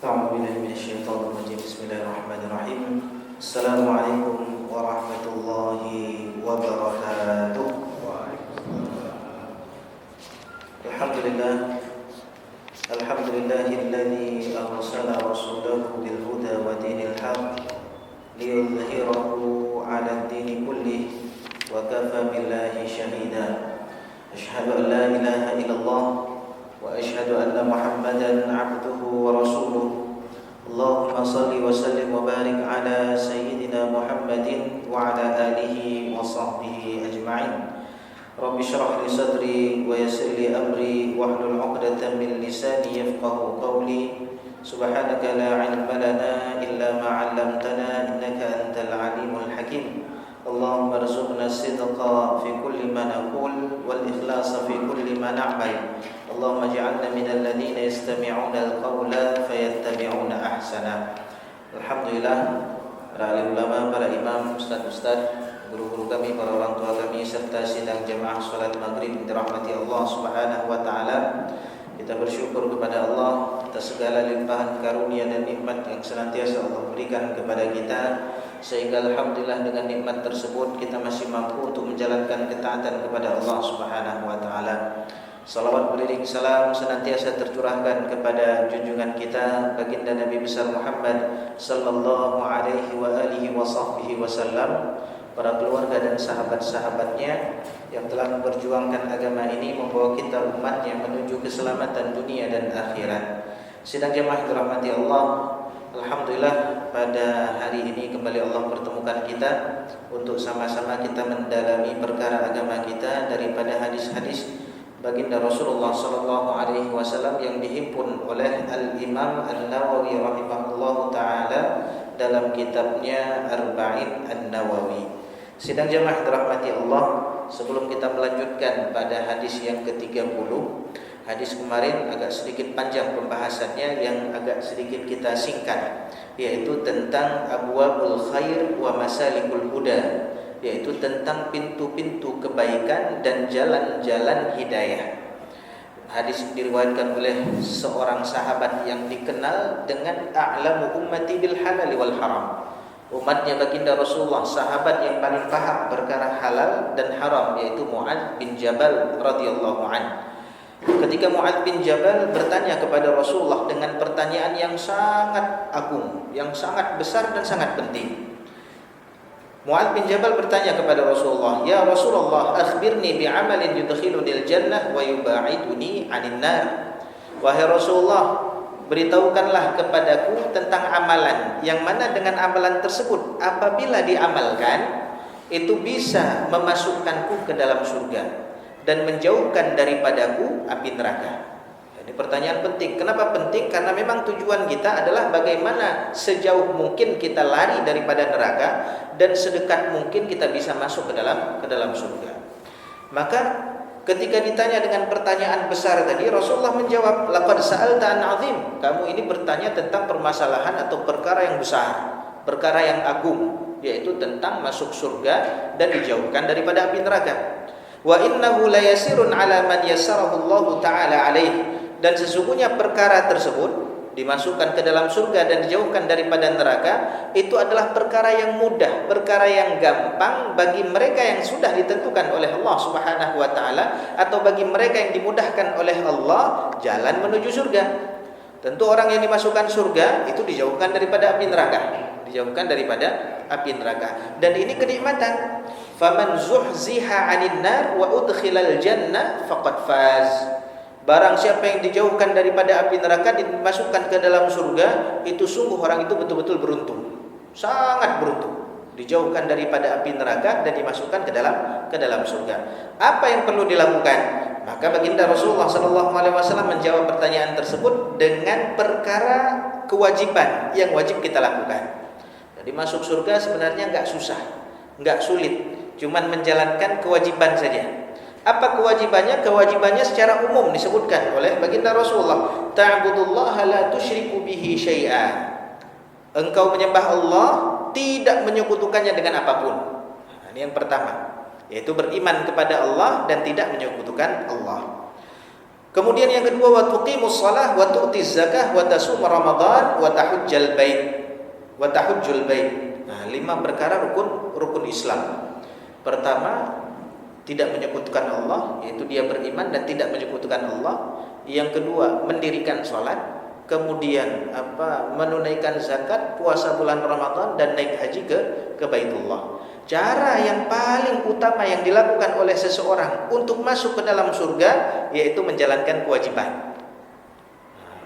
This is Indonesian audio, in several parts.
أعوذ بالله من الشيطان الرجيم. بسم الله الرحمن الرحيم. السلام عليكم ورحمة الله وبركاته. الحمد لله الذي أرسل رسوله بالهدى ودين الحق ليظهره على الدين كله وكفى بالله شهيدا. أشهد أن لا إله إلا الله وأشهد أن محمدا عبده ورسوله. اللهم صل وسلم وبارك على سيدنا محمد وعلى آله وصحبه أجمعين. رب اشرح لي صدري ويسر لي أمري واحلل عقدة من لساني يفقه قولي. سبحانك لا علم لنا إلا ما علمتنا إنك أنت العليم الحكيم. اللهم ارزقنا الصدق في كل ما نقول والإخلاص في كل ما نعمل. اللهم اجعلنا من الذين يستمعون القول فيتبعون أحسنه. Alhamdulillah, para alim ulama, para imam, ustaz-ustaz, guru-guru kami, para orang tua kami, serta sidang jemaah salat maghrib dirahmati Allah Subhanahu wa taala. Kita bersyukur kepada Allah atas segala limpahan karunia dan nikmat yang senantiasa Allah berikan kepada kita, sehingga alhamdulillah dengan nikmat tersebut kita masih mampu untuk menjalankan ketaatan kepada Allah Subhanahu wa taala. Salawat beriring salam senantiasa tercurahkan kepada junjungan kita baginda Nabi besar Muhammad sallallahu alaihi wa alihi wa sahbihi wasallam, para keluarga dan sahabat-sahabatnya yang telah memperjuangkan agama ini, membawa kita umatnya menuju keselamatan dunia dan akhirat. Sidang jemaah dirahmati Allah, alhamdulillah pada hari ini kembali Allah pertemukan kita untuk sama-sama kita mendalami perkara agama kita daripada hadis-hadis baginda Rasulullah sallallahu alaihi wasallam yang dihimpun oleh Al-Imam An-Nawawi rahimahullahu taala dalam kitabnya Arba'in An-Nawawi. Sidang jemaah dirahmati Allah, sebelum kita melanjutkan pada hadis yang ke-30, hadis kemarin agak sedikit panjang pembahasannya, yang agak sedikit kita singkat, yaitu tentang abwabul khair wa masalikul huda, yaitu tentang pintu-pintu kebaikan dan jalan-jalan hidayah. Hadis diriwayatkan oleh seorang sahabat yang dikenal dengan a'lamu ummati bil halal wal haram. Umatnya baginda Rasulullah, sahabat yang paling paham perkara halal dan haram, yaitu Mu'adz bin Jabal radhiyallahu anhu. Ketika Mu'adz bin Jabal bertanya kepada Rasulullah dengan pertanyaan yang sangat agung, yang sangat besar dan sangat penting. Mu'adz bin Jabal bertanya kepada Rasulullah, "Ya Rasulullah, akhbirni bi'amalin yudkhilunil jannah wa yuba'iduni 'anil nar." Wahai Rasulullah, beritahukanlah kepadaku tentang amalan yang mana dengan amalan tersebut apabila diamalkan itu bisa memasukkanku ke dalam surga dan menjauhkan daripadaku api neraka. Ini pertanyaan penting. Kenapa penting? Karena memang tujuan kita adalah bagaimana sejauh mungkin kita lari daripada neraka dan sedekat mungkin kita bisa masuk ke dalam surga. Maka ketika ditanya dengan pertanyaan besar tadi, Rasulullah menjawab, "Laqad sa'alta an 'azim." Kamu ini bertanya tentang permasalahan atau perkara yang besar, perkara yang agung, yaitu tentang masuk surga dan dijauhkan daripada api neraka. Wa innahu layasirun 'ala man yassarahu Allah taala 'alaihi. Dan sesungguhnya perkara tersebut, dimasukkan ke dalam surga dan dijauhkan daripada neraka, itu adalah perkara yang mudah, perkara yang gampang bagi mereka yang sudah ditentukan oleh Allah Subhanahu wa taala, atau bagi mereka yang dimudahkan oleh Allah jalan menuju surga. Tentu orang yang dimasukkan surga itu dijauhkan daripada api neraka, dijauhkan daripada api neraka. Dan ini kenikmatan. Faman zuhziha 'anil nar wa udkhilal jannah faqad faz. Barang siapa yang dijauhkan daripada api neraka dimasukkan ke dalam surga, itu sungguh orang itu betul-betul beruntung, sangat beruntung. Dijauhkan daripada api neraka dan dimasukkan ke dalam surga. Apa yang perlu dilakukan? Maka baginda Rasulullah SAW menjawab pertanyaan tersebut dengan perkara kewajiban yang wajib kita lakukan. Jadi masuk surga sebenarnya enggak susah, enggak sulit, cuman menjalankan kewajiban saja. Apa kewajibannya? Kewajibannya secara umum disebutkan oleh baginda Rasulullah, ta'budullaha la tusyriku bihi syai'a. Engkau menyembah Allah, tidak menyekutukannya dengan apapun. Nah, ini yang pertama, yaitu beriman kepada Allah dan tidak menyekutukan Allah. Kemudian yang kedua, wa tuqimus shalah wa tu'tiz zakah wa tasum ramadan wa tahujjal bait. Nah, 5 perkara rukun Islam. Pertama, tidak menyekutukan Allah, yaitu dia beriman dan tidak menyekutukan Allah. Yang kedua, mendirikan salat, kemudian menunaikan zakat, puasa bulan Ramadan dan naik haji ke Baitullah. Cara yang paling utama yang dilakukan oleh seseorang untuk masuk ke dalam surga yaitu menjalankan kewajiban.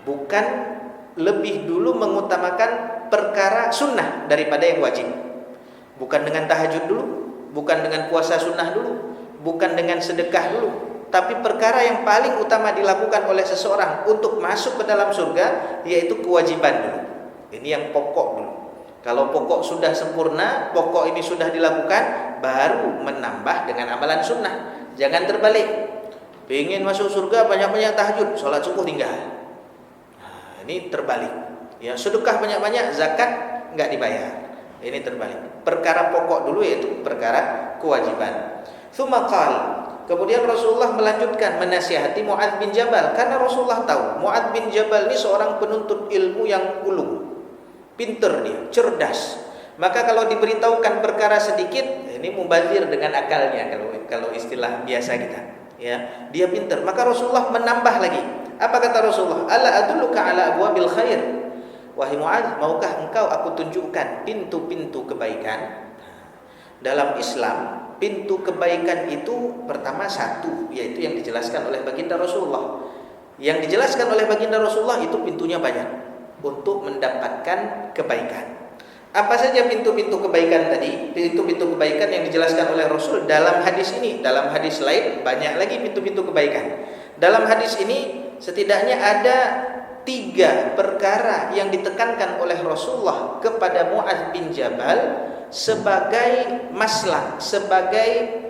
Bukan lebih dulu mengutamakan perkara sunnah daripada yang wajib. Bukan dengan tahajud dulu, bukan dengan puasa sunnah dulu, bukan dengan sedekah dulu, tapi perkara yang paling utama dilakukan oleh seseorang untuk masuk ke dalam surga yaitu kewajiban dulu. Ini yang pokok dulu. Kalau pokok sudah sempurna, pokok ini sudah dilakukan, baru menambah dengan amalan sunnah. Jangan terbalik. Pengen masuk surga banyak-banyak tahajud, sholat subuh tinggal. Nah, ini terbalik. Ya, sedekah banyak-banyak, zakat nggak dibayar. Ini terbalik. Perkara pokok dulu yaitu perkara kewajiban. Tsumma qala, kemudian Rasulullah melanjutkan menasihati Mu'adz bin Jabal, karena Rasulullah tahu Mu'adz bin Jabal ini seorang penuntut ilmu yang ulung. Pinter dia, cerdas. Maka kalau diberitahukan perkara sedikit, ini mubazir dengan akalnya kalau istilah biasa kita. Ya, dia pinter. Maka Rasulullah menambah lagi. Apa kata Rasulullah? Ala adulluka ala abwabil khair. Wahai Mu'adz, maukah engkau aku tunjukkan pintu-pintu kebaikan? Dalam Islam, pintu kebaikan itu pertama satu, yaitu yang dijelaskan oleh baginda Rasulullah. Yang dijelaskan oleh baginda Rasulullah itu pintunya banyak untuk mendapatkan kebaikan. Apa saja pintu-pintu kebaikan tadi? Pintu-pintu kebaikan yang dijelaskan oleh Rasul dalam hadis ini. Dalam hadis lain banyak lagi pintu-pintu kebaikan. Dalam hadis ini setidaknya ada 3 perkara yang ditekankan oleh Rasulullah kepada Mu'adz bin Jabal sebagai maslak, sebagai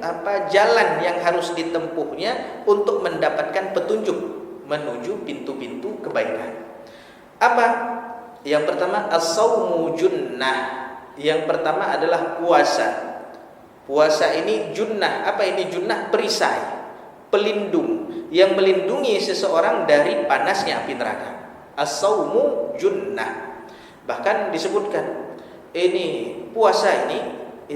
jalan yang harus ditempuhnya untuk mendapatkan petunjuk menuju pintu-pintu kebaikan. Apa? Yang pertama, as-saumu junnah. Yang pertama adalah puasa. Puasa ini junnah. Apa ini junnah? Perisai, pelindung yang melindungi seseorang dari panasnya api neraka. As-saumu junnah. Bahkan disebutkan ini puasa ini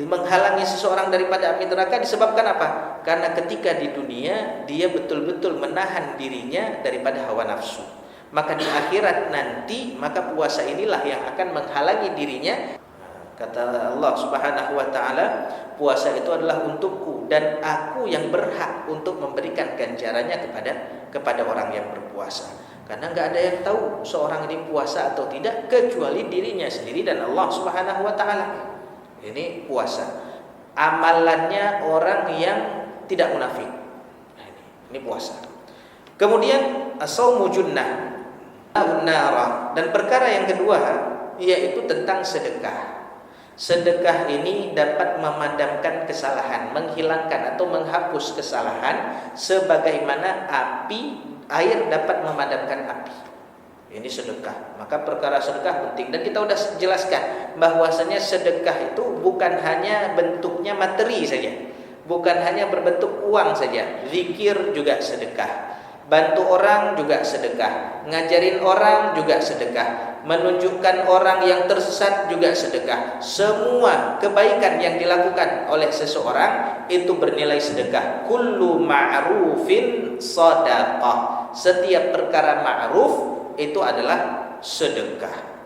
menghalangi seseorang daripada api neraka disebabkan apa? Karena ketika di dunia dia betul-betul menahan dirinya daripada hawa nafsu. Maka di akhirat nanti, maka puasa inilah yang akan menghalangi dirinya. Kata Allah Subhanahu wa taala, puasa itu adalah untukku dan aku yang berhak untuk memberikan ganjarannya kepada orang yang berpuasa. Karena enggak ada yang tahu seorang ini puasa atau tidak kecuali dirinya sendiri dan Allah Subhanahu wa taala. Ini puasa. Amalannya orang yang tidak munafik. Nah, ini puasa. Kemudian as-saumu junnah. Dan perkara yang kedua yaitu tentang sedekah. Sedekah ini dapat memadamkan kesalahan, menghilangkan atau menghapus kesalahan sebagaimana air dapat memadamkan api. Ini sedekah. Maka perkara sedekah penting dan kita sudah jelaskan bahwasanya sedekah itu bukan hanya bentuknya materi saja, bukan hanya berbentuk uang saja. Zikir juga sedekah. Bantu orang juga sedekah, ngajarin orang juga sedekah, menunjukkan orang yang tersesat juga sedekah. Semua kebaikan yang dilakukan oleh seseorang itu bernilai sedekah. Kullu ma'rufin shadaqah. Setiap perkara ma'ruf itu adalah sedekah.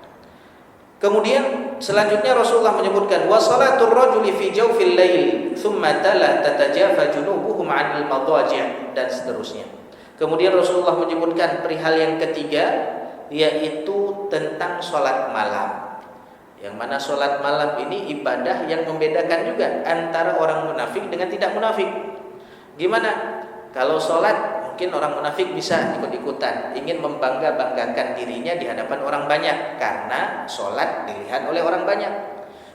Kemudian selanjutnya Rasulullah menyebutkan wa salatul rajuli fi jawfil lail thumma tala tatajafa junubuhum 'anil madaji' dan seterusnya. Kemudian Rasulullah menyebutkan perihal yang ketiga yaitu tentang sholat malam. Yang mana sholat malam ini ibadah yang membedakan juga antara orang munafik dengan tidak munafik. Gimana? Kalau sholat mungkin orang munafik bisa ikut-ikutan, ingin membangga-banggakan dirinya di hadapan orang banyak karena sholat dilihat oleh orang banyak.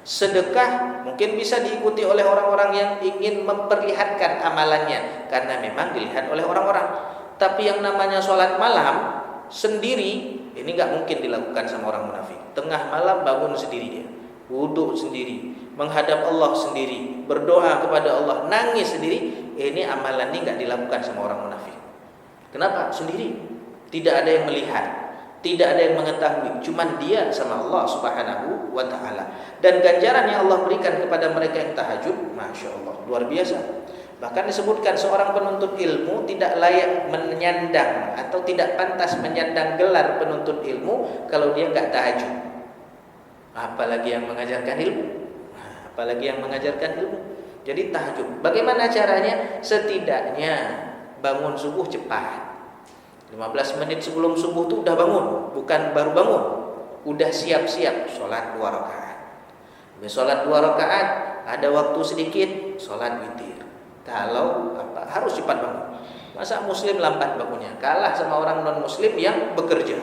Sedekah mungkin bisa diikuti oleh orang-orang yang ingin memperlihatkan amalannya karena memang dilihat oleh orang-orang. Tapi yang namanya sholat malam sendiri ini nggak mungkin dilakukan sama orang munafik. Tengah malam bangun sendiri dia, wudhu sendiri, menghadap Allah sendiri, berdoa kepada Allah, nangis sendiri. Ini amalan ini nggak dilakukan sama orang munafik. Kenapa? Sendiri. Tidak ada yang melihat, tidak ada yang mengetahui, cuman dia sama Allah Subhanahu wa taala. Dan ganjaran yang Allah berikan kepada mereka yang tahajud, Masya Allah, luar biasa. Bahkan disebutkan seorang penuntut ilmu tidak layak menyandang atau tidak pantas menyandang gelar penuntut ilmu kalau dia enggak tahajud. Apalagi yang mengajarkan ilmu. Apalagi yang mengajarkan ilmu. Jadi tahajud. Bagaimana caranya? Setidaknya bangun subuh cepat. 15 menit sebelum subuh tuh udah bangun, bukan baru bangun. Udah siap-siap sholat 2 rakaat. Habis sholat 2 rakaat, ada waktu sedikit, sholat witir. Kalau harus cepat bangun. Masa muslim lambat bangunnya? Kalah sama orang non muslim yang bekerja.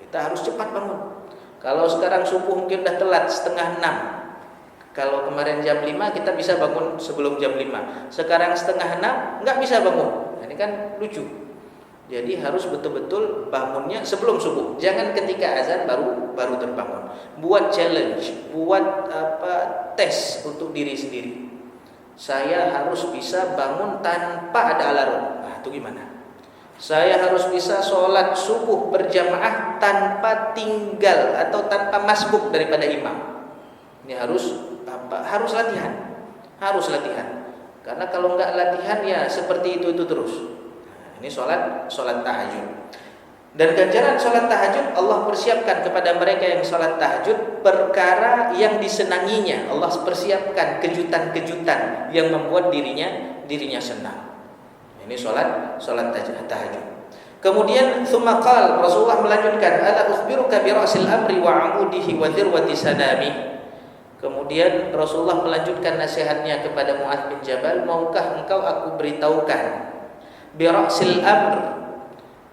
Kita harus cepat bangun. Kalau sekarang subuh mungkin udah telat setengah 6. Kalau kemarin jam 5 kita bisa bangun sebelum jam 5. Sekarang setengah 6 nggak bisa bangun. Ini kan lucu. Jadi harus betul-betul bangunnya sebelum subuh. Jangan ketika azan baru terbangun. Buat challenge, buat tes untuk diri sendiri. Saya harus bisa bangun tanpa ada alarm. Nah, itu gimana? Saya harus bisa sholat subuh berjamaah tanpa tinggal atau tanpa masbuk daripada imam. Ini harus latihan. Harus latihan. Karena kalau nggak latihan ya seperti itu terus. Nah, ini sholat tahajud. Dan ganjaran sholat tahajud Allah persiapkan kepada mereka yang sholat tahajud perkara yang disenanginya. Allah persiapkan kejutan-kejutan yang membuat dirinya senang. Ini sholat tahajud. Kemudian tsumma qala, Rasulullah melanjutkan, ala ukhbiruka bi ra'sil amri wa 'amudihi wa dirwati sanami. Kemudian Rasulullah melanjutkan nasihatnya kepada Mu'adz bin Jabal, maukah engkau aku beritahukan bi ra'sil amr,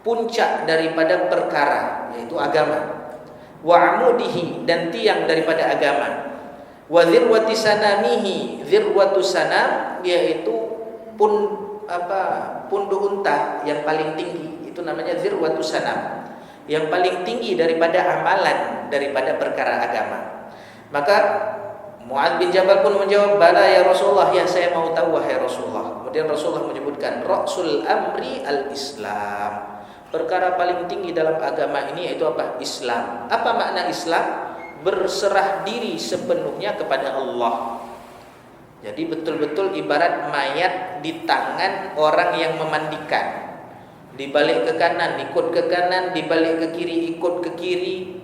puncak daripada perkara, yaitu agama, wa amudihi, dan tiang daripada agama, wa dzirwati sanamihi, dzirwatu sanam, yaitu pundu unta yang paling tinggi, itu namanya dzirwatu sanam, yang paling tinggi daripada amalan daripada perkara agama. Maka Mu'adz bin Jabal pun menjawab, bala ya Rasulullah, ya saya mau tahu wahai Rasulullah. Kemudian Rasulullah menyebutkan ra'sul amri al-Islam, perkara paling tinggi dalam agama ini yaitu apa? Islam. Apa makna Islam? Berserah diri sepenuhnya kepada Allah. Jadi betul-betul ibarat mayat di tangan orang yang memandikan. Dibalik ke kanan, ikut ke kanan, dibalik ke kiri, ikut ke kiri.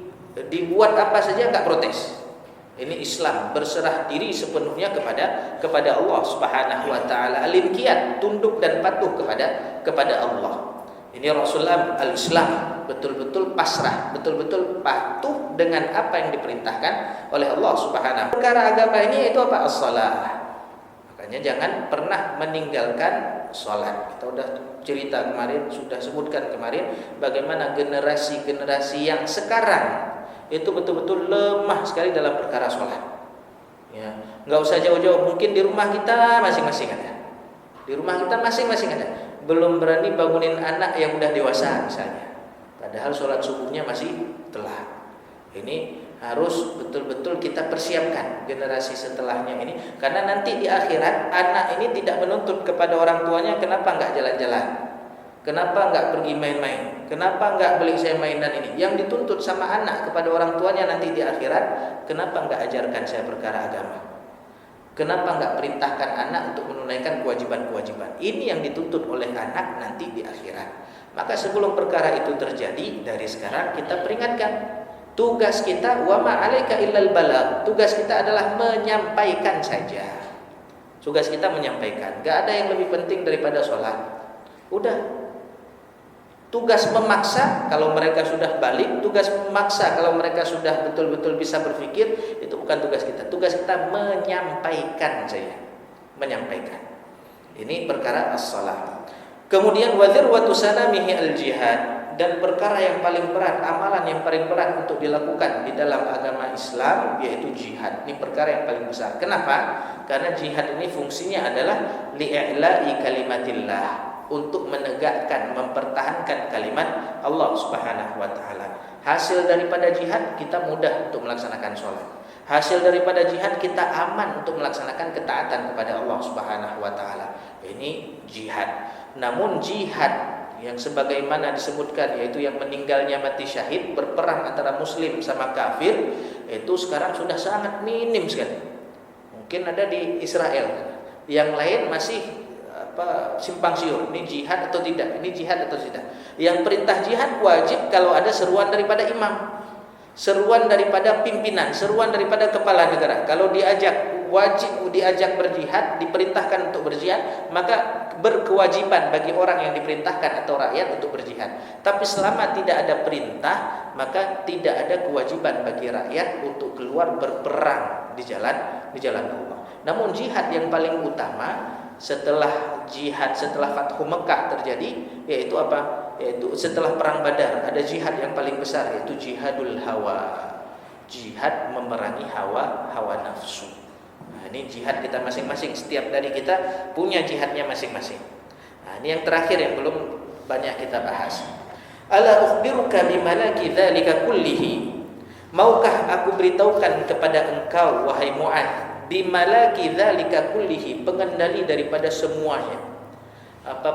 Dibuat apa saja enggak protes. Ini Islam, berserah diri sepenuhnya kepada Allah Subhanahu wa taala. Al-inqiyad, tunduk dan patuh kepada Allah. Ini Rasulullah al-Islam, betul-betul pasrah, betul-betul patuh dengan apa yang diperintahkan oleh Allah Subhanahu. Perkara agama ini itu apa? As-shalah. Makanya jangan pernah meninggalkan salat. Kita sudah cerita kemarin, sudah sebutkan kemarin bagaimana generasi-generasi yang sekarang itu betul-betul lemah sekali dalam perkara salat. Ya, enggak usah jauh-jauh, mungkin di rumah kita masing-masing ada. Di rumah kita masing-masing ada. Belum berani bangunin anak yang udah dewasa misalnya, padahal sholat subuhnya masih telat. Ini harus betul-betul kita persiapkan generasi setelahnya ini, karena nanti di akhirat anak ini tidak menuntut kepada orang tuanya, kenapa enggak jalan-jalan, kenapa enggak pergi main-main, kenapa enggak beli saya mainan ini. Yang dituntut sama anak kepada orang tuanya nanti di akhirat, kenapa enggak ajarkan saya perkara agama, kenapa enggak perintahkan anak untuk menunaikan kewajiban-kewajiban. Ini yang dituntut oleh anak nanti di akhirat. Maka sebelum perkara itu terjadi, dari sekarang kita peringatkan. Tugas kita, wa ma 'alaika illal balagh. Tugas kita adalah menyampaikan saja. Tugas kita menyampaikan. Enggak ada yang lebih penting daripada sholat. Udah. Tugas memaksa kalau mereka sudah balik, tugas memaksa kalau mereka sudah betul-betul bisa berpikir, itu bukan tugas kita. Tugas kita menyampaikan saja. Menyampaikan. Ini perkara as-shalah. Kemudian wadzir wa tusanamihi al-jihad, dan perkara yang paling berat, amalan yang paling berat untuk dilakukan di dalam agama Islam yaitu jihad. Ini perkara yang paling besar. Kenapa? Karena jihad ini fungsinya adalah li'i'la'i kalimatillah, untuk menegakkan, mempertahankan kalimat Allah Subhanahu wa taala. Hasil daripada jihad kita mudah untuk melaksanakan sholat. Hasil daripada jihad kita aman untuk melaksanakan ketaatan kepada Allah Subhanahu wa taala. Ini jihad. Namun jihad yang sebagaimana disebutkan, yaitu yang meninggalnya mati syahid berperang antara muslim sama kafir, itu sekarang sudah sangat minim sekali. Mungkin ada di Israel, yang lain masih simpang siur, ini jihad atau tidak, ini jihad atau tidak. Yang perintah jihad wajib kalau ada seruan daripada imam, seruan daripada pimpinan, seruan daripada kepala negara. Kalau wajib diajak berjihad, diperintahkan untuk berjihad, maka berkewajiban bagi orang yang diperintahkan atau rakyat untuk berjihad. Tapi selama tidak ada perintah, maka tidak ada kewajiban bagi rakyat untuk keluar berperang di jalan Allah. Namun jihad yang paling utama setelah Fathu Mekah terjadi, yaitu apa? Yaitu setelah perang Badar, ada jihad yang paling besar, yaitu jihadul hawa. Jihad memerangi hawa nafsu. Nah, ini jihad kita masing-masing. Setiap dari kita punya jihadnya masing-masing. Nah, ini yang terakhir yang belum banyak kita bahas. Ala ukhbiruka bimalaki dzalika kullihi. Maukah aku beritahukan kepada engkau wahai Mu'adz, bimalaki dzalika kullihi, pengendali daripada semuanya,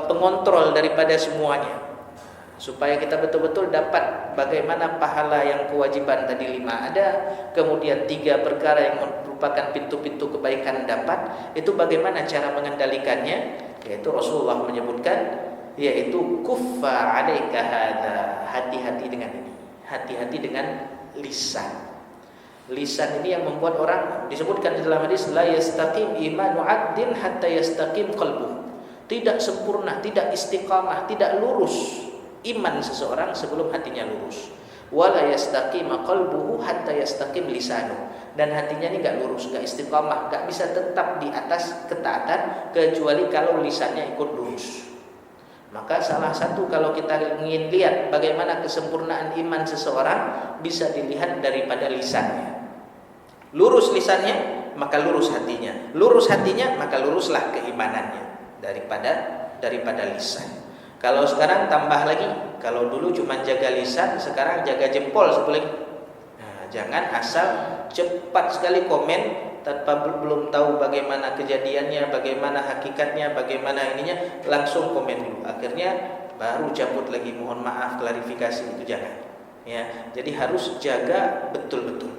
pengontrol daripada semuanya, supaya kita betul-betul dapat bagaimana pahala yang kewajiban tadi 5 ada, kemudian 3 perkara yang merupakan pintu-pintu kebaikan dapat, itu bagaimana cara mengendalikannya, yaitu Rasulullah menyebutkan, yaitu kuffa 'alaika hadza, hati-hati dengan ini, hati-hati dengan lisan. Lisan ini yang membuat orang, disebutkan di dalam hadis, la yastaqim imanu 'abdin hatta yastaqim qalbuh. Tidak sempurna, tidak istiqamah, tidak lurus iman seseorang sebelum hatinya lurus. Wala yastaqim qalbuhu hatta yastaqim lisanu. Dan hatinya ini enggak lurus, enggak istiqamah, enggak bisa tetap di atas ketaatan kecuali kalau lisannya ikut lurus. Maka salah satu kalau kita ingin lihat bagaimana kesempurnaan iman seseorang, bisa dilihat daripada lisannya. Lurus lisannya, maka lurus hatinya. Lurus hatinya, maka luruslah keimanannya daripada lisan. Kalau sekarang tambah lagi, kalau dulu cuma jaga lisan, sekarang jaga jempol sebelum. Nah, jangan asal cepat sekali komen tanpa belum tahu bagaimana kejadiannya, bagaimana hakikatnya, bagaimana ininya, langsung komen dulu. Akhirnya baru cabut lagi, mohon maaf, klarifikasi, itu jangan. Ya, jadi harus jaga betul-betul,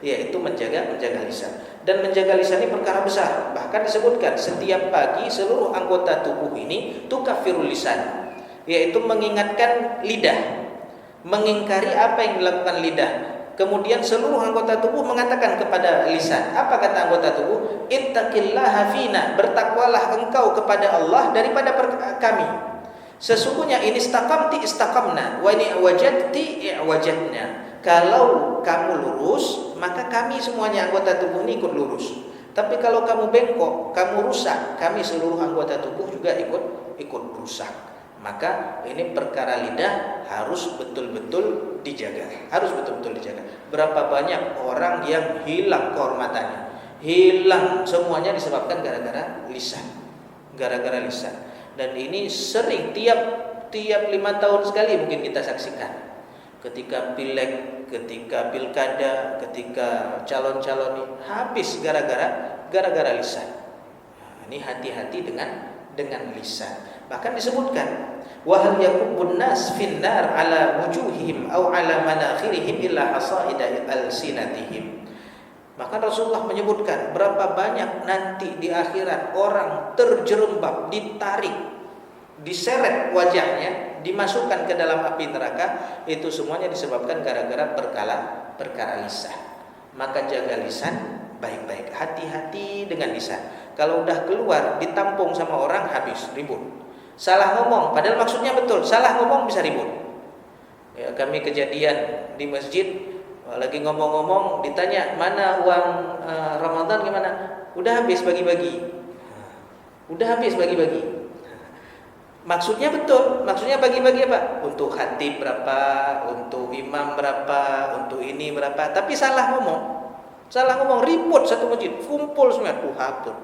yaitu menjaga lisan. Dan menjaga lisan ini perkara besar. Bahkan disebutkan setiap pagi seluruh anggota tubuh ini tukaffirul lisan, yaitu mengingatkan lidah, mengingkari apa yang dilakukan lidah. Kemudian seluruh anggota tubuh mengatakan kepada lisan, apa kata anggota tubuh? Ittaqillaha fina, bertakwalah engkau kepada Allah daripada kami. Sesungguhnya ini istaqamti istaqamna, wa ini wajadti wajadna. Kalau kamu lurus, maka kami semuanya anggota tubuh ini ikut lurus. Tapi kalau kamu bengkok, kamu rusak, kami seluruh anggota tubuh juga ikut rusak. Maka ini perkara lidah harus betul-betul dijaga. Berapa banyak orang yang hilang kehormatannya, hilang semuanya disebabkan gara-gara lisan. Dan ini sering tiap 5 tahun sekali mungkin kita saksikan. Ketika pileg, ketika pilkada, ketika calon-calon ini habis gara-gara lisan. Nah, ini hati-hati dengan lisan. Bahkan disebutkan, wa hal yakubbun nas finnar ala wujuhihim aw ala manakhirihim illa hasaida alsinatihim. Maka Rasulullah menyebutkan berapa banyak nanti di akhirat orang terjerembab, ditarik, diseret wajahnya, dimasukkan ke dalam api neraka. Itu semuanya disebabkan gara-gara perkara lisan. Maka jaga lisan baik-baik, hati-hati dengan lisan. Kalau udah keluar ditampung sama orang, habis ribut. Salah ngomong, padahal maksudnya betul, salah ngomong bisa ribut. Ya, kami kejadian di masjid, lagi ngomong-ngomong ditanya mana uang Ramadan gimana? Udah habis bagi-bagi. Maksudnya betul, maksudnya bagi-bagi apa? Untuk khatib berapa, untuk imam berapa, untuk ini berapa. Tapi salah ngomong, ribut satu masjid, kumpul semua,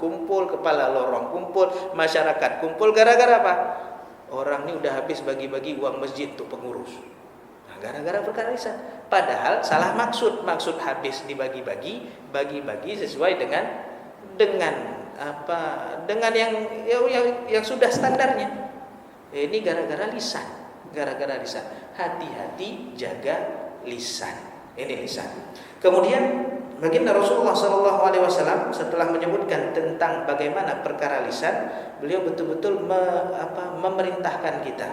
kumpul kepala lorong, kumpul masyarakat, kumpul gara-gara apa? Orang ini udah habis bagi-bagi uang masjid untuk pengurus. Nah, gara-gara perkara lisan. Padahal salah maksud habis dibagi-bagi, bagi-bagi sesuai dengan yang sudah standarnya. Ini gara-gara lisan. Gara-gara lisan. Hati-hati jaga lisan. Ini lisan. Kemudian baginda Rasulullah SAW setelah menyebutkan tentang bagaimana perkara lisan, beliau betul-betul memerintahkan kita.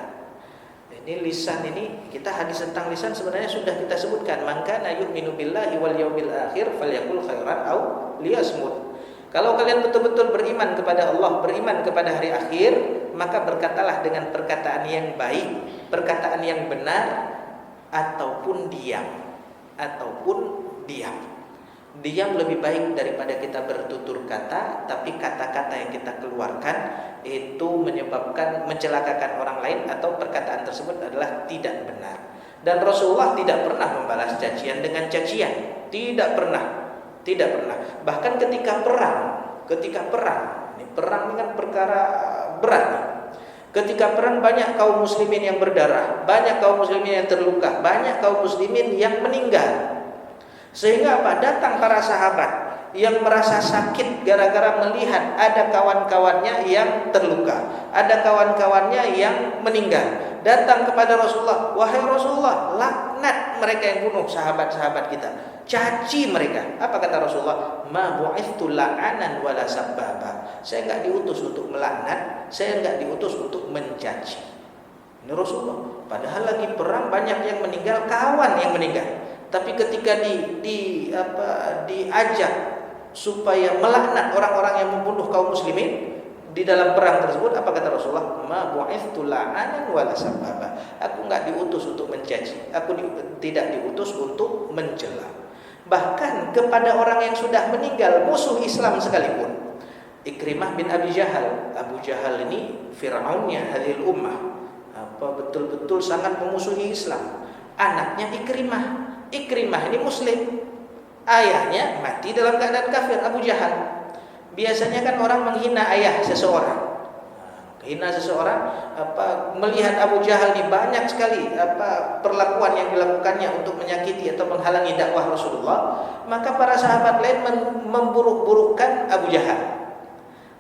Ini lisan ini, kita hadis tentang lisan sebenarnya sudah kita sebutkan. Man kana yu'minu billahi wal yaumil akhir falyaqul khairan aw liyasmut. Kalau kalian betul-betul beriman kepada Allah, beriman kepada hari akhir, maka berkatalah dengan perkataan yang baik, perkataan yang benar, ataupun diam. Diam lebih baik daripada kita bertutur kata, tapi kata-kata yang kita keluarkan itu menyebabkan mencelakakan orang lain atau perkataan tersebut adalah tidak benar. Dan Rasulullah tidak pernah membalas cacian dengan cacian, tidak pernah. Bahkan ketika perang, ini perang dengan perkara berat. Ketika perang banyak kaum muslimin yang berdarah, banyak kaum muslimin yang terluka, banyak kaum muslimin yang meninggal. Sehingga datang para sahabat yang merasa sakit gara-gara melihat ada kawan-kawannya yang terluka, ada kawan-kawannya yang meninggal. Datang kepada Rasulullah, wahai Rasulullah, laknat mereka yang bunuh sahabat-sahabat kita, caci mereka. Apa kata Rasulullah? Ma bu'ithtu la'anan wala sabbaba. Saya enggak diutus untuk melaknat, saya enggak diutus untuk mencaci. Ini Rasulullah. Padahal lagi perang banyak yang meninggal, kawan yang meninggal. Tapi ketika diajak supaya melaknat orang-orang yang membunuh kaum muslimin di dalam perang tersebut, apa kata Rasulullah? Ma bu'ithtu la'anan wala sabbaba. Aku enggak diutus untuk mencaci, aku tidak diutus untuk mencela. Bahkan kepada orang yang sudah meninggal, musuh Islam sekalipun, Ikrimah bin Abi Jahal. Abu Jahal ini Fir'aunnya hadhil ummah, betul-betul sangat memusuhi Islam. Anaknya Ikrimah ini muslim, ayahnya mati dalam keadaan kafir, Abu Jahal. Biasanya kan orang menghina ayah seseorang, melihat Abu Jahal ini banyak sekali perlakuan yang dilakukannya untuk menyakiti atau menghalangi dakwah Rasulullah, maka para sahabat lain memburuk-burukkan Abu Jahal.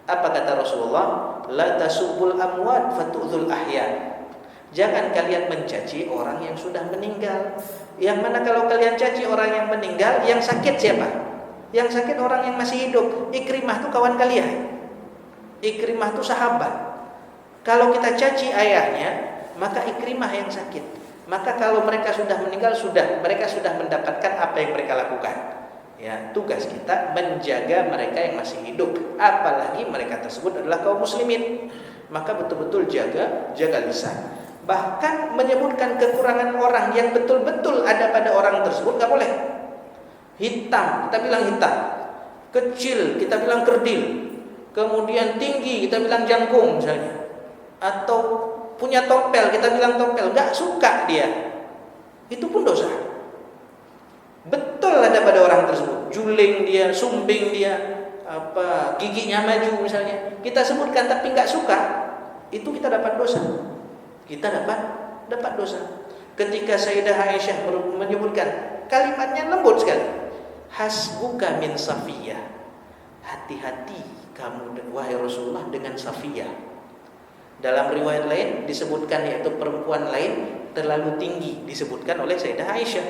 Apa kata Rasulullah? La tasubul amwat fatu'dzul ahya. Jangan kalian mencaci orang yang sudah meninggal. Yang mana kalau kalian caci orang yang meninggal, yang sakit siapa? Yang sakit orang yang masih hidup. Ikrimah itu kawan kalian. Ikrimah itu sahabat. Kalau kita caci ayahnya, maka Ikrimah yang sakit. Maka kalau mereka sudah meninggal, mereka sudah mendapatkan apa yang mereka lakukan. Ya, tugas kita menjaga mereka yang masih hidup. Apalagi mereka tersebut adalah kaum muslimin. Maka betul-betul jaga lisan. Bahkan menyebutkan kekurangan orang yang betul-betul ada pada orang tersebut nggak boleh. Hitam, kita bilang hitam. Kecil, kita bilang kerdil. Kemudian tinggi, kita bilang jangkung misalnya. Atau punya tompel, kita bilang tompel. Nggak suka dia, itu pun dosa. Betul ada pada orang tersebut. Juling dia, sumbing dia, giginya maju misalnya. Kita sebutkan tapi nggak suka, itu kita dapat dosa. Kita dapat dosa. Ketika Sayyidah Aisyah menyebutkan kalimatnya lembut sekali. Hasbuka min Safiyah. Hati-hati kamu wahai Rasulullah dengan Safiyah. Dalam riwayat lain disebutkan yaitu perempuan lain terlalu tinggi, disebutkan oleh Sayyidah Aisyah.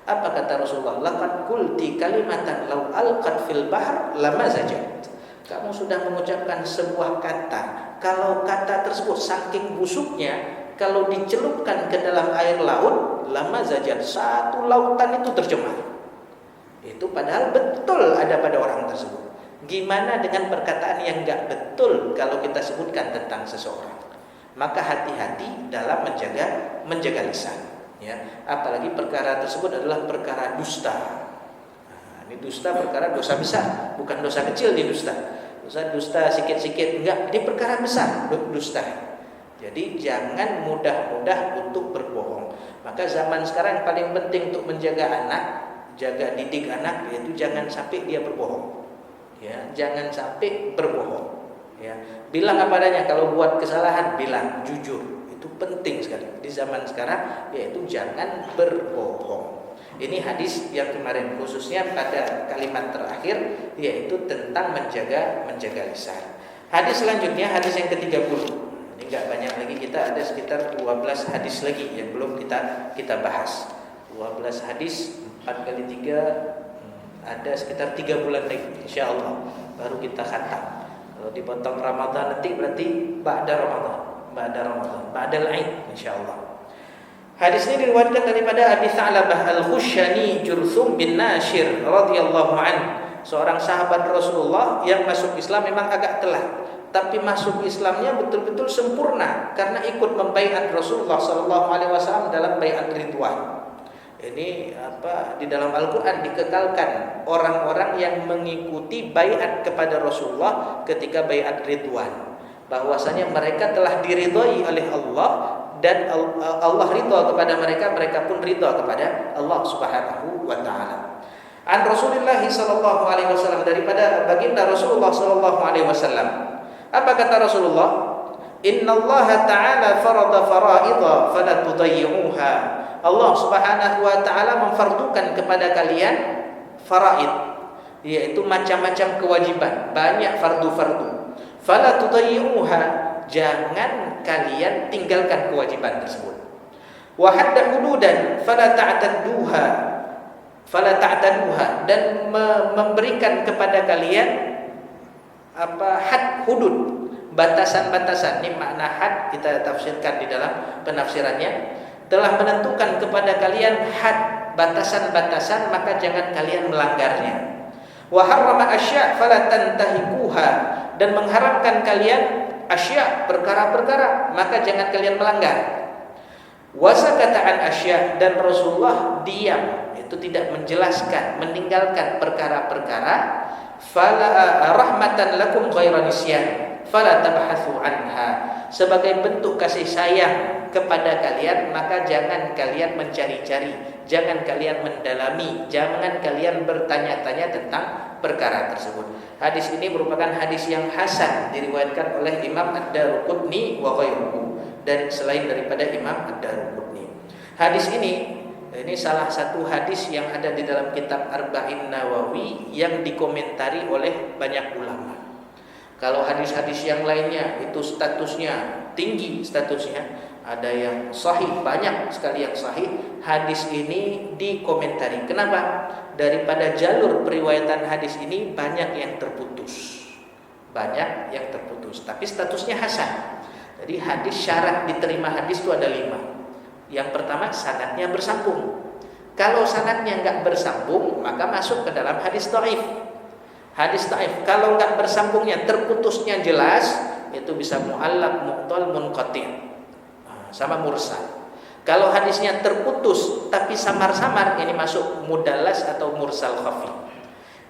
Apa kata Rasulullah? Laqad qulti kalimatan law alqat fil bahr lamazajat. Kamu sudah mengucapkan sebuah kata, kalau kata tersebut saking busuknya, kalau dicelupkan ke dalam air laut, lamazajat, satu lautan itu tercemar. Itu padahal betul ada pada orang tersebut. Gimana dengan perkataan yang enggak betul kalau kita sebutkan tentang seseorang? Maka hati-hati dalam menjaga lisan. Ya, apalagi perkara tersebut adalah perkara dusta. Ini dusta perkara dosa besar, bukan dosa kecil di dusta. Dusta sikit-sikit enggak, ini perkara besar dusta. Jadi jangan mudah-mudah untuk berbohong. Maka zaman sekarang yang paling penting untuk menjaga anak, jaga didik anak, yaitu jangan sampai dia berbohong. Ya, jangan sampai berbohong. Ya, bilang apa adanya. Kalau buat kesalahan bilang jujur. Itu penting sekali di zaman sekarang, yaitu jangan berbohong. Ini hadis yang kemarin khususnya pada kalimat terakhir, yaitu tentang menjaga lisan. Hadis selanjutnya, hadis yang ke-30. Ini enggak banyak lagi kita kita ada sekitar 12 hadis lagi yang belum kita bahas. 12 hadis 4 kali 3 ada sekitar 3 bulan lagi insyaallah baru kita khatam. Kalau dipotong Ramadan nanti berarti ba'da Ramadan, ba'dal Aid insyaallah. Hadis ini diriwayatkan daripada Abi Tha'labah Al-Khushani Jurthum bin Nashir radhiyallahu anhu, seorang sahabat Rasulullah yang masuk Islam memang agak telat, tapi masuk Islamnya betul-betul sempurna karena ikut membaiat Rasulullah sallallahu alaihi wasallam dalam baiat Ridwan. Ini di dalam Al-Qur'an dikekalkan orang-orang yang mengikuti baiat kepada Rasulullah ketika baiat Ridwan, bahwasanya mereka telah diridhai oleh Allah dan Allah ridha kepada mereka, mereka pun ridha kepada Allah Subhanahu wa taala. An Rasulullah sallallahu alaihi wasallam, daripada baginda Rasulullah sallallahu alaihi wasallam. Apa kata Rasulullah? Innallaha ta'ala farada faraidha fala tudayyi'uha. Allah Subhanahu wa taala memfardukan kepada kalian faraid, yaitu macam-macam kewajiban, banyak fardu-fardu. Fala tudayyi'uha, jangan kalian tinggalkan kewajiban tersebut. Wa hadda hududan fala ta'taduha, dan memberikan kepada kalian had, hudud, batasan-batasan. Ini makna had kita tafsirkan di dalam penafsirannya, telah menentukan kepada kalian had, batasan-batasan, maka jangan kalian melanggarnya. Wa harrama asya' fala tantahikuha, dan mengharamkan kalian asya', perkara-perkara, maka jangan kalian melanggar. Wa sakata an asya', dan Rasulullah diam, itu tidak menjelaskan, meninggalkan perkara-perkara. Fala rahmatan lakum ghaira nisyan fala tabhatsu anha, sebagai bentuk kasih sayang kepada kalian, maka jangan kalian mencari-cari, jangan kalian mendalami, jangan kalian bertanya-tanya tentang perkara tersebut. Hadis ini merupakan hadis yang hasan, diriwayatkan oleh Imam Ad-Daruqutni wa ghairuhu, dan selain daripada Imam Ad-Daruqutni. Hadis ini salah satu hadis yang ada di dalam kitab Arba'in Nawawi yang dikomentari oleh banyak ulama. Kalau hadis-hadis yang lainnya itu statusnya tinggi, statusnya ada yang sahih, banyak sekali yang sahih. Hadis ini dikomentari. Kenapa? Daripada jalur periwayatan hadis ini banyak yang terputus, tapi statusnya hasan. Jadi hadis, syarat diterima hadis itu ada 5. Yang pertama, sanadnya bersambung. Kalau sanadnya enggak bersambung, maka masuk ke dalam hadis dhaif. Hadis dhaif kalau enggak bersambungnya, terputusnya jelas, itu bisa mu'allaq, mu'tal, munqati', sama mursal. Kalau hadisnya terputus tapi samar-samar, ini masuk mudallas atau mursal khafi.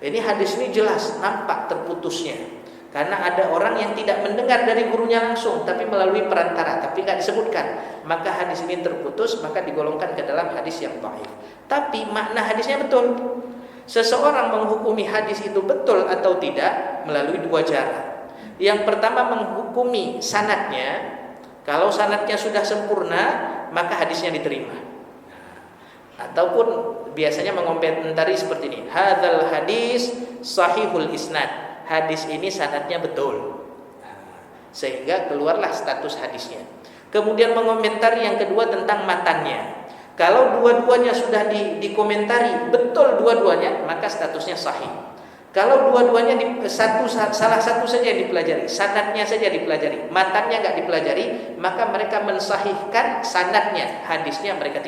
Ini hadis ini jelas nampak terputusnya, karena ada orang yang tidak mendengar dari gurunya langsung, tapi melalui perantara, tapi enggak disebutkan. Maka hadis ini terputus, maka digolongkan ke dalam hadis yang dhaif. Tapi makna hadisnya betul. Seseorang menghukumi hadis itu betul atau tidak melalui 2 cara. Yang pertama, menghukumi sanadnya. Kalau sanadnya sudah sempurna, maka hadisnya diterima. Ataupun biasanya mengomentari seperti ini, hadzal hadis sahihul isnad, hadis ini sanadnya betul, sehingga keluarlah status hadisnya. Kemudian mengomentari yang kedua tentang matannya. Kalau dua-duanya sudah dikomentari betul dua-duanya, maka statusnya sahih. Kalau dua-duanya salah satu saja yang dipelajari, sanadnya saja dipelajari, matannya enggak dipelajari, maka mereka mensahihkan sanadnya, hadisnya mereka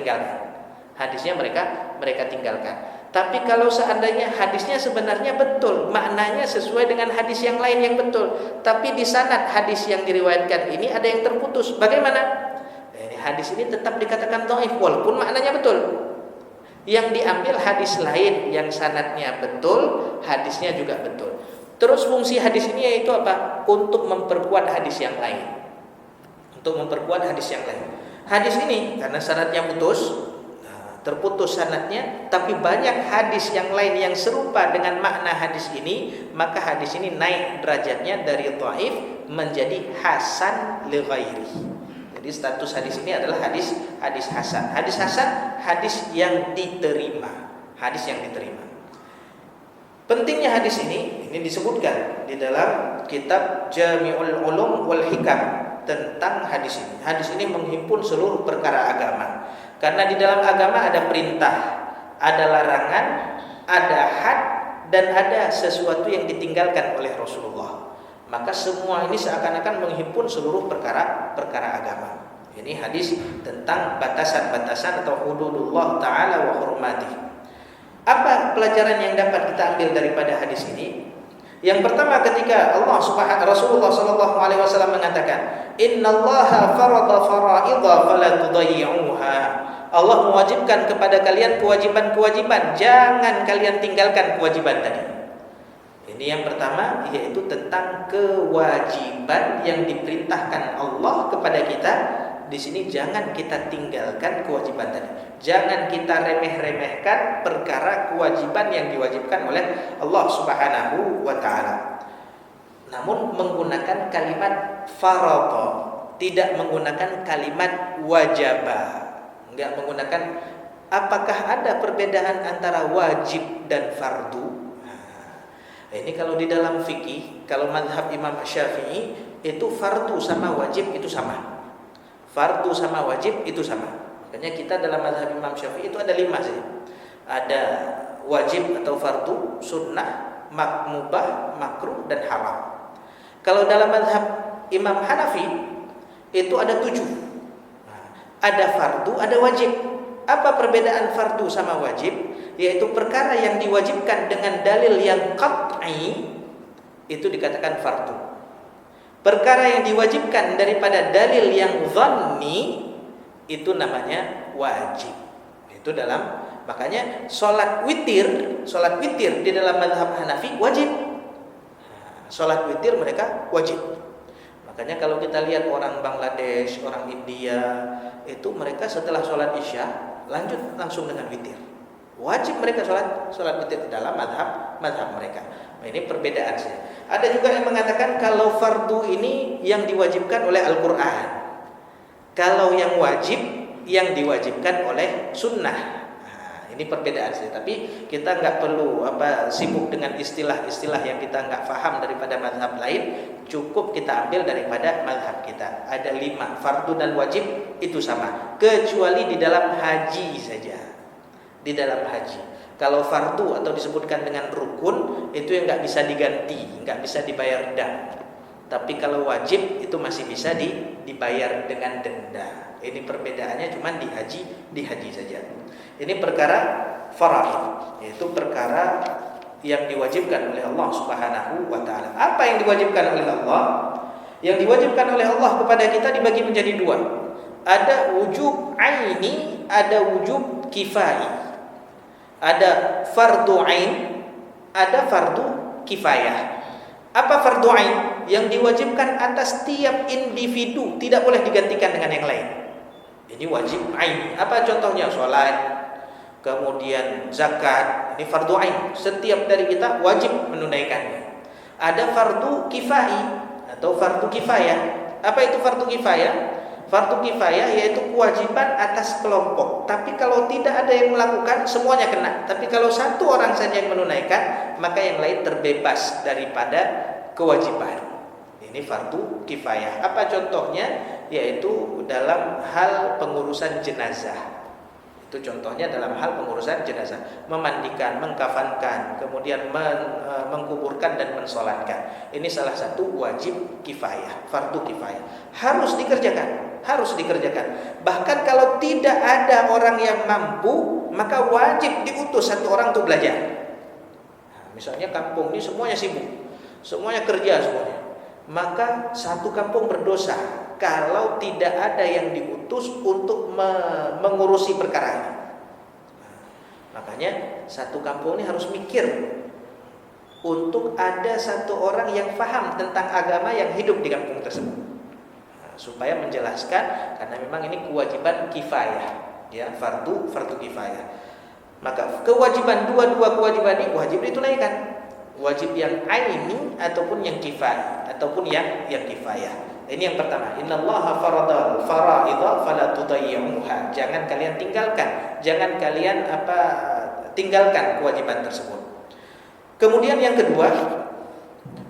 tinggalkan. Tapi kalau seandainya hadisnya sebenarnya betul, maknanya sesuai dengan hadis yang lain yang betul, tapi di sanad hadis yang diriwayatkan ini ada yang terputus, bagaimana? Hadis ini tetap dikatakan dhaif walaupun maknanya betul. Yang diambil hadis lain yang sanadnya betul, hadisnya juga betul. Terus fungsi hadis ini yaitu apa? Untuk memperkuat hadis yang lain. Hadis ini karena sanadnya terputus sanadnya, tapi banyak hadis yang lain yang serupa dengan makna hadis ini, maka hadis ini naik derajatnya dari dhaif menjadi hasan li ghairihi. Jadi status hadis ini adalah hadis hasan. Hadis hasan, hadis yang diterima. Pentingnya hadis ini disebutkan di dalam kitab Jami'ul Ulum wal Hikam tentang hadis ini. Hadis ini menghimpun seluruh perkara agama. Karena di dalam agama ada perintah, ada larangan, ada had, dan ada sesuatu yang ditinggalkan oleh Rasulullah. Maka semua ini seakan-akan menghimpun seluruh perkara agama. Ini hadis tentang batasan-batasan atau hududullah ta'ala wa hurmatih. Apa pelajaran yang dapat kita ambil daripada hadis ini? Yang pertama, ketika Rasulullah sallallahu alaihi wasallam mengatakan, "Innallaha farada fara'idha fala tudayyi'uha." Allah mewajibkan kepada kalian kewajiban-kewajiban, jangan kalian tinggalkan kewajiban tadi. Ini yang pertama, yaitu tentang kewajiban yang diperintahkan Allah kepada kita. Di sini jangan kita tinggalkan kewajiban tadi. Jangan kita remeh-remehkan perkara kewajiban yang diwajibkan oleh Allah Subhanahu wa taala. Namun menggunakan kalimat farada, tidak menggunakan kalimat wajaba. Enggak menggunakan. Apakah ada perbedaan antara wajib dan fardu? Nah, ini kalau di dalam fikih, kalau mazhab Imam Syafi'i itu fardu sama wajib itu sama. Fardu sama wajib itu sama. Makanya kita dalam mazhab Imam Syafi'i itu ada 5 sih. Ada wajib atau fardu, sunnah, mubah, makruh, dan haram. Kalau dalam mazhab Imam Hanafi itu ada 7. Ada fardu, ada wajib. Apa perbedaan fardu sama wajib? Yaitu perkara yang diwajibkan dengan dalil yang qat'i itu dikatakan fardu. Perkara yang diwajibkan daripada dalil yang dhanni itu namanya wajib. Itu dalam, makanya sholat witir di dalam mazhab Hanafi wajib. Sholat witir mereka wajib. Makanya kalau kita lihat orang Bangladesh, orang India, itu mereka setelah sholat isya lanjut langsung dengan witir. Wajib mereka sholat witir dalam mazhab mereka. Nah, ini perbedaan sih. Ada juga yang mengatakan kalau fardu ini yang diwajibkan oleh Al-Quran, kalau yang wajib yang diwajibkan oleh sunnah. Ini perbedaan sih, tapi kita nggak perlu sibuk dengan istilah-istilah yang kita nggak paham daripada mazhab lain. Cukup kita ambil daripada mazhab kita. Ada 5, fardu dan wajib itu sama, kecuali di dalam haji saja. Di dalam haji, kalau fardu atau disebutkan dengan rukun itu yang nggak bisa diganti, nggak bisa dibayar dam. Tapi kalau wajib itu masih bisa dibayar dengan denda. Ini perbedaannya cuma di haji saja. Ini perkara faraid, yaitu perkara yang diwajibkan oleh Allah Subhanahu wa taala. Apa yang diwajibkan oleh Allah? Yang diwajibkan oleh Allah kepada kita dibagi menjadi 2. Ada wujub aini, ada wujub kifai. Ada fardu ain, ada fardu kifayah. Apa fardu ain? Yang diwajibkan atas tiap individu, tidak boleh digantikan dengan yang lain. Ini wajib ain. Apa contohnya? Sholat, kemudian zakat. Ini fardu ain. Setiap dari kita wajib menunaikannya. Ada fardu kifai atau fardu kifayah. Apa itu fardu kifayah? Fardu kifayah yaitu kewajiban atas kelompok. Tapi kalau tidak ada yang melakukan, semuanya kena. Tapi kalau satu orang saja yang menunaikan, maka yang lain terbebas daripada kewajiban. Ini fardu kifayah. Apa contohnya? Yaitu dalam hal pengurusan jenazah. Itu contohnya dalam hal pengurusan jenazah, memandikan, mengkafankan, kemudian mengkuburkan dan mensolatkan. Ini salah satu wajib kifayah, fardu kifayah. Harus dikerjakan. Bahkan kalau tidak ada orang yang mampu, maka wajib diutus satu orang untuk belajar. Nah, misalnya kampung ini semuanya sibuk, semuanya kerja semuanya. Maka satu kampung berdosa kalau tidak ada yang diutus untuk mengurusi perkara ini. Makanya satu kampung ini harus mikir untuk ada satu orang yang paham tentang agama yang hidup di kampung tersebut, supaya menjelaskan, karena memang ini kewajiban kifayah, ya, fardu kifayah. Maka kewajiban dua kewajiban ini wajib ditunaikan. Wajib yang aini ataupun yang kifayah ataupun yang kifayah. Ini yang pertama. Innallaha farada fara'idha fala tudayyi'uha. Jangan kalian tinggalkan. Jangan kalian tinggalkan kewajiban tersebut. Kemudian yang kedua,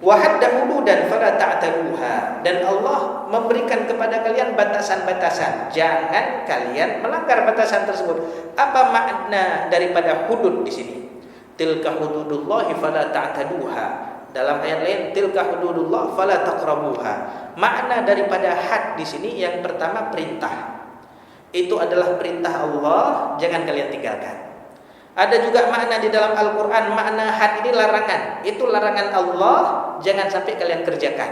Wa hadda hududan fala ta'taduha, dan Allah memberikan kepada kalian batasan-batasan, jangan kalian melanggar batasan tersebut. Apa makna daripada hudud di sini? Tilka hududullahi fala ta'taduha. Dalam ayat lain tilka hududullah fala taqrabuha. Makna daripada had di sini yang pertama perintah. Itu adalah perintah Allah, jangan kalian tinggalkan. Ada juga makna di dalam Al-Quran, makna had ini larangan. Itu larangan Allah, jangan sampai kalian kerjakan.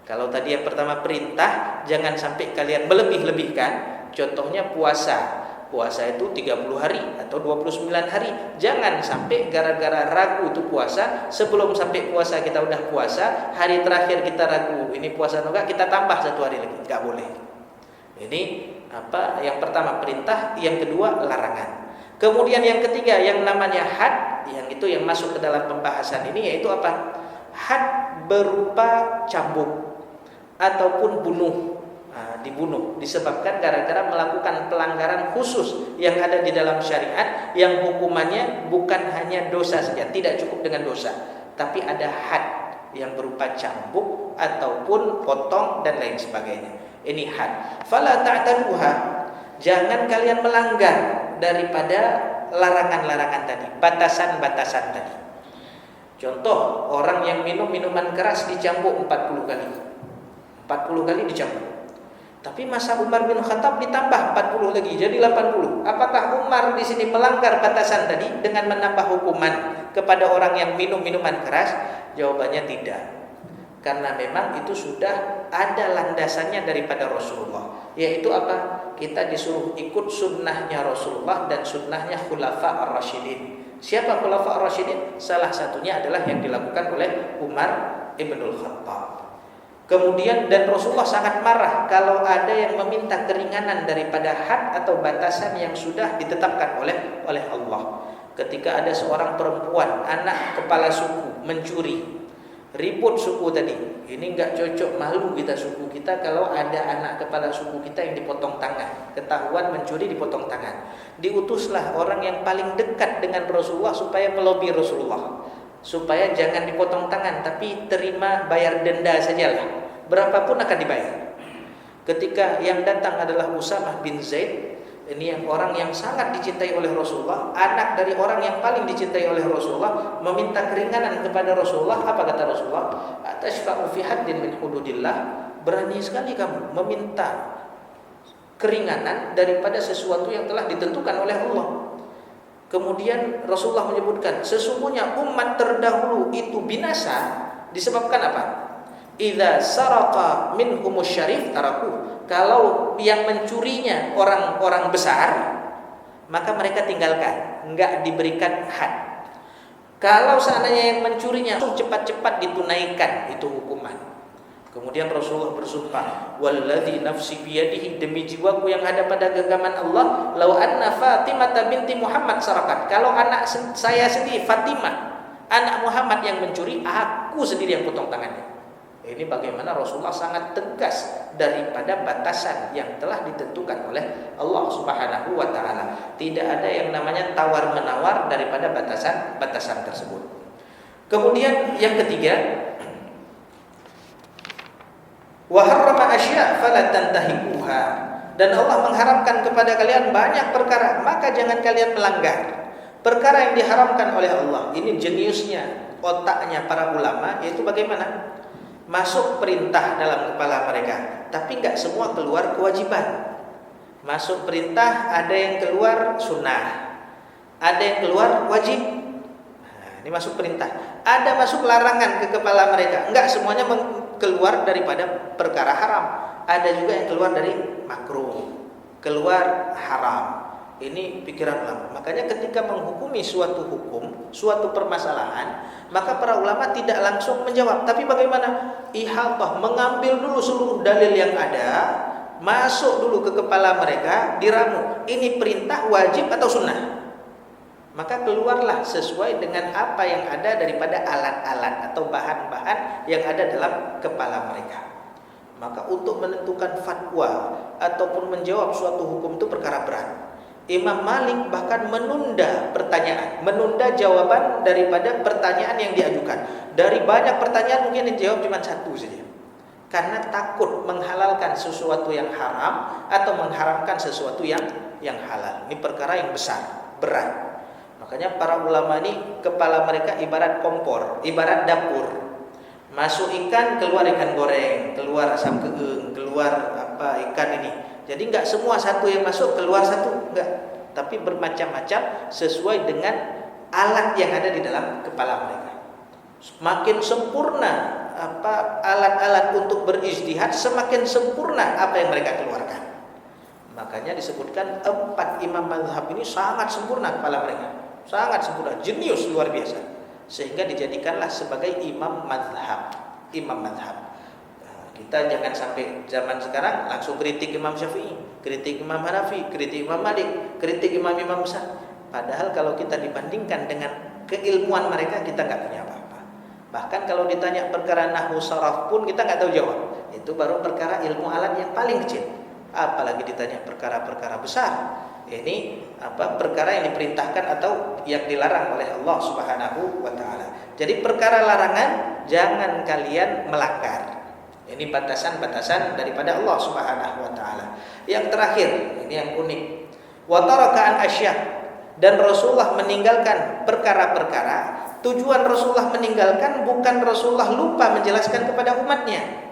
Kalau tadi yang pertama perintah, jangan sampai kalian melebih-lebihkan. Contohnya puasa. Puasa itu 30 hari atau 29 hari. Jangan sampai gara-gara ragu itu puasa, sebelum sampai puasa kita udah puasa, hari terakhir kita ragu ini puasa atau enggak, kita tambah 1 hari lagi. Enggak boleh. Ini apa? Yang pertama perintah, yang kedua larangan. Kemudian yang ketiga yang namanya had, yang itu yang masuk ke dalam pembahasan ini, yaitu apa? Had berupa cambuk ataupun bunuh. Dibunuh disebabkan gara-gara melakukan pelanggaran khusus yang ada di dalam syariat, yang hukumannya bukan hanya dosa saja, tidak cukup dengan dosa, tapi ada had yang berupa cambuk ataupun potong dan lain sebagainya. Ini had. Fala ta'taduha, jangan kalian melanggar daripada larangan-larangan tadi, batasan-batasan tadi. Contoh, orang yang minum minuman keras dicambuk 40 kali. 40 kali dicambuk. Tapi masa Umar bin Khattab ditambah 40 lagi, jadi 80. Apakah Umar di sini melanggar batasan tadi dengan menambah hukuman kepada orang yang minum minuman keras? Jawabannya tidak. Karena memang itu sudah ada landasannya daripada Rasulullah. Yaitu apa? Kita disuruh ikut sunnahnya Rasulullah dan sunnahnya Khulafa ar-Rasyidin. Siapa Khulafa ar-Rasyidin? Salah satunya adalah yang dilakukan oleh Umar ibnul Khattab. Kemudian dan Rasulullah sangat marah kalau ada yang meminta keringanan daripada had atau batasan yang sudah ditetapkan oleh Allah. Ketika ada seorang perempuan, anak kepala suku, mencuri, ribut suku tadi, ini enggak cocok, malu kita suku kita kalau ada anak kepala suku kita yang dipotong tangan, ketahuan mencuri dipotong tangan. Diutuslah orang yang paling dekat dengan Rasulullah supaya melobi Rasulullah, supaya jangan dipotong tangan, tapi terima bayar denda sajalah, berapapun akan dibayar. Ketika yang datang adalah Usamah bin Zaid, ini yang orang yang sangat dicintai oleh Rasulullah, anak dari orang yang paling dicintai oleh Rasulullah, meminta keringanan kepada Rasulullah. Apa kata Rasulullah? Atashfa'u fi haddin min hududillah, berani sekali kamu meminta keringanan daripada sesuatu yang telah ditentukan oleh Allah. Kemudian Rasulullah menyebutkan, sesungguhnya umat terdahulu itu binasa disebabkan apa? Idza saraqa minhumus syarif taraku. Kalau yang mencurinya orang-orang besar, maka mereka tinggalkan, enggak diberikan had. Kalau seandainya yang mencurinya cepat-cepat ditunaikan, itu hukuman. Kemudian Rasulullah bersumpah, walladzi nafsi biyadihi, demi jiwaku yang ada pada genggaman Allah, lau anna Fatimah binti Muhammad sarakat, kalau anak saya sendiri Fatimah anak Muhammad yang mencuri, aku sendiri yang potong tangannya. Ini bagaimana Rasulullah sangat tegas daripada batasan yang telah ditentukan oleh Allah Subhanahu wa taala. Tidak ada yang namanya tawar-menawar daripada batasan-batasan tersebut. Kemudian yang ketiga, wa harrama asya' fala tantahiquha, dan Allah mengharamkan kepada kalian banyak perkara, maka jangan kalian melanggar perkara yang diharamkan oleh Allah. Ini jeniusnya, otaknya para ulama, yaitu bagaimana masuk perintah dalam kepala mereka, tapi enggak semua keluar kewajiban. Masuk perintah, ada yang keluar sunnah, ada yang keluar wajib. Nah, ini masuk perintah. Ada masuk larangan ke kepala mereka, enggak semuanya keluar daripada perkara haram. Ada juga yang keluar dari makruh, keluar haram. Ini pikiran ulama. Makanya ketika menghukumi suatu hukum, suatu permasalahan, maka para ulama tidak langsung menjawab, tapi bagaimana? Ihatah, mengambil dulu seluruh dalil yang ada, masuk dulu ke kepala mereka, diramu. Ini perintah, wajib atau sunnah? Maka keluarlah sesuai dengan apa yang ada daripada alat-alat atau bahan-bahan yang ada dalam kepala mereka. Maka untuk menentukan fatwa ataupun menjawab suatu hukum itu perkara berat. Imam Malik bahkan menunda pertanyaan, menunda jawaban daripada pertanyaan yang diajukan. Dari banyak pertanyaan mungkin dijawab cuma satu saja. Karena takut menghalalkan sesuatu yang haram atau mengharamkan sesuatu yang halal. Ini perkara yang besar, berat. Makanya para ulama ini kepala mereka ibarat kompor, ibarat dapur. Masuk ikan, keluar ikan goreng, keluar asam keeng, keluar ikan ini. Jadi enggak semua satu yang masuk keluar satu, enggak. Tapi bermacam-macam sesuai dengan alat yang ada di dalam kepala mereka. Semakin sempurna alat-alat untuk berijtihad, semakin sempurna apa yang mereka keluarkan. Makanya disebutkan 4 imam mazhab ini sangat sempurna kepala mereka. Sangat sempurna, jenius luar biasa. Sehingga dijadikanlah sebagai imam mazhab. Imam mazhab. Kita jangan sampai zaman sekarang langsung kritik Imam Syafi'i, kritik Imam Hanafi, kritik Imam Malik, kritik imam-imam besar. Padahal kalau kita dibandingkan dengan keilmuan mereka, kita nggak punya apa-apa. Bahkan kalau ditanya perkara nahwu saraf pun kita nggak tahu jawab. Itu baru perkara ilmu alat yang paling kecil. Apalagi ditanya perkara-perkara besar. Ini perkara yang diperintahkan atau yang dilarang oleh Allah Subhanahu wa taala. Jadi perkara larangan jangan kalian melanggar. Ini batasan-batasan daripada Allah Subhanahu wa taala. Yang terakhir, ini yang unik. Wa taraka an asya, dan Rasulullah meninggalkan perkara-perkara. Tujuan Rasulullah meninggalkan bukan Rasulullah lupa menjelaskan kepada umatnya.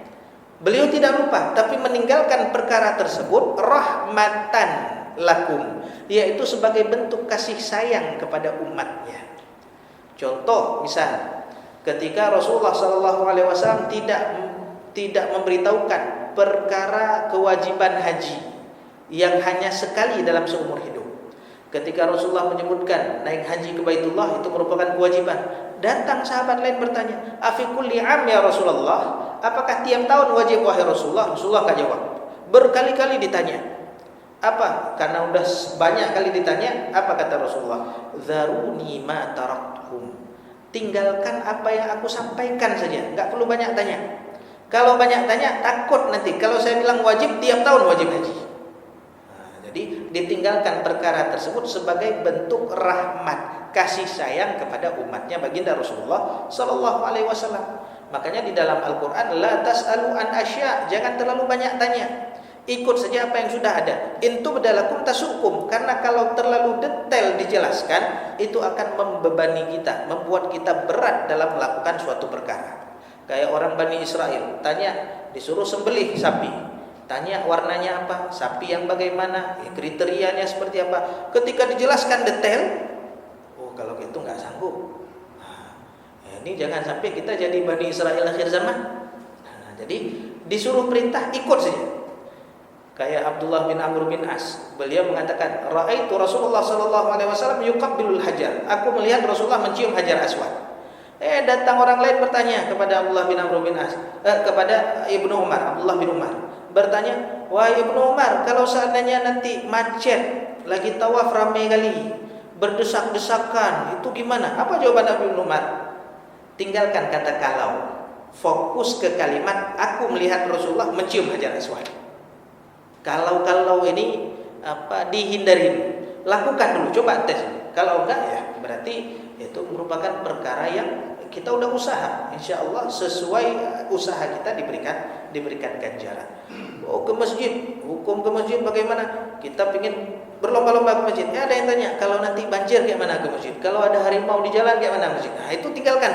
Beliau tidak lupa, tapi meninggalkan perkara tersebut rahmatan lakum, yaitu sebagai bentuk kasih sayang kepada umatnya. Contoh, misal ketika Rasulullah SAW tidak memberitahukan perkara kewajiban haji yang hanya sekali dalam seumur hidup. Ketika Rasulullah menyebutkan naik haji ke Baitullah itu merupakan kewajiban, datang sahabat lain bertanya, "Afi kulli 'am ya Rasulullah?" Apakah tiap tahun wajib wahai Rasulullah? Rasulullah enggak jawab. Berkali-kali ditanya. Apa? Karena udah banyak kali ditanya, apa kata Rasulullah? "Dzaruni ma taraktukum." Tinggalkan apa yang aku sampaikan saja, enggak perlu banyak tanya. Kalau banyak tanya, takut nanti kalau saya bilang wajib, tiap tahun wajib haji. Jadi ditinggalkan perkara tersebut sebagai bentuk rahmat, kasih sayang kepada umatnya baginda Rasulullah sallallahu alaihi wasallam. Makanya di dalam Al-Qur'an, la tas'alu an asya, jangan terlalu banyak tanya. Ikut saja apa yang sudah ada. Intu bedalakum tasukum, karena kalau terlalu detail dijelaskan, itu akan membebani kita, membuat kita berat dalam melakukan suatu perkara. Kayak orang Bani Israel, tanya, disuruh sembelih sapi. Tanya warnanya apa, sapi yang bagaimana, kriterianya seperti apa. Ketika dijelaskan detail, oh kalau gitu nggak sanggup. Ini jangan sampai kita jadi Bani Israel akhir zaman. Jadi disuruh perintah ikut saja. Kayak Abdullah bin Amr bin As, beliau mengatakan, "Ra'aitu Rasulullah sallallahu alaihi wasallam yuqabbilul hajar." Aku melihat Rasulullah mencium Hajar Aswad. Datang orang lain bertanya kepada Abdullah bin Amr bin As, kepada Ibnu Umar, Abdullah bin Umar bertanya, "Wahai Ibnu Umar, kalau seandainya nanti macet, lagi tawaf ramai kali, berdesak-desakan, itu gimana?" Apa jawaban Ibnu Umar? Tinggalkan kata kalau, fokus ke kalimat aku melihat Rasulullah mencium Hajar Aswad. Kalau ini dihindari dulu. Lakukan dulu, coba tes. Kalau enggak ya berarti itu merupakan perkara yang kita udah usaha. Insya Allah sesuai usaha kita diberikan ganjaran. Oh, ke masjid, hukum ke masjid bagaimana? Kita ingin berlomba-lomba ke masjid. Ada yang tanya, kalau nanti banjir kayak mana ke masjid? Kalau ada harimau di jalan kayak mana masjid? Nah, itu tinggalkan.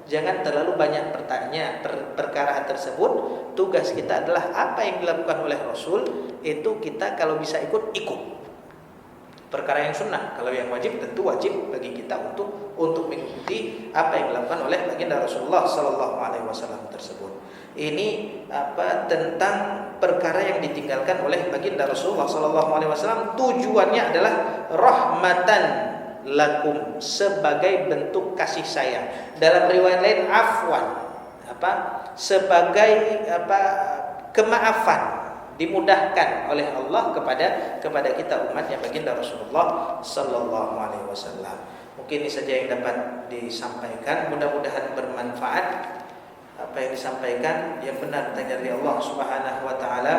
Jangan terlalu banyak bertanya perkara tersebut. Tugas kita adalah apa yang dilakukan oleh Rasul, itu kita kalau bisa ikut. Perkara yang sunnah, kalau yang wajib tentu wajib bagi kita untuk mengikuti apa yang dilakukan oleh baginda Rasulullah sallallahu alaihi wasallam tersebut. Ini tentang perkara yang ditinggalkan oleh baginda Rasulullah sallallahu alaihi wasallam, tujuannya adalah rahmatan lakum, sebagai bentuk kasih sayang. Dalam riwayat lain afwan, sebagai kemaafan, dimudahkan oleh Allah kepada kita umatnya baginda Rasulullah sallallahu alaihi wasallam. Mungkin ini saja yang dapat disampaikan, mudah-mudahan bermanfaat apa yang disampaikan, yang benar dari Allah Subhanahu wa taala,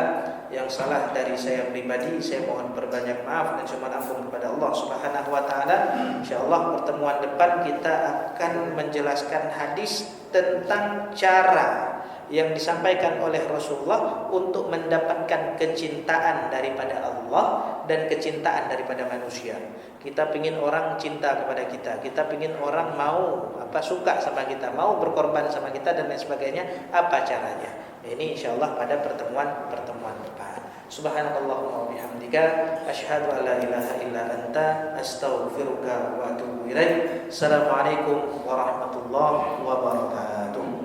Yang salah dari saya pribadi, saya mohon berbanyak maaf dan mohon ampun kepada Allah Subhanahu wa taala. Insyaallah pertemuan depan kita akan menjelaskan hadis tentang cara yang disampaikan oleh Rasulullah untuk mendapatkan kecintaan daripada Allah dan kecintaan daripada manusia. Kita pingin orang cinta kepada kita, kita pingin orang mau suka sama kita, mau berkorban sama kita dan lain sebagainya. Apa caranya? Ini insyaallah pada pertemuan depan. Subhanallahumma wa bihamdika asyhadu an la ilaha illa anta astaghfiruka wa atubu ilaik. Assalamualaikum warahmatullahi wabarakatuh.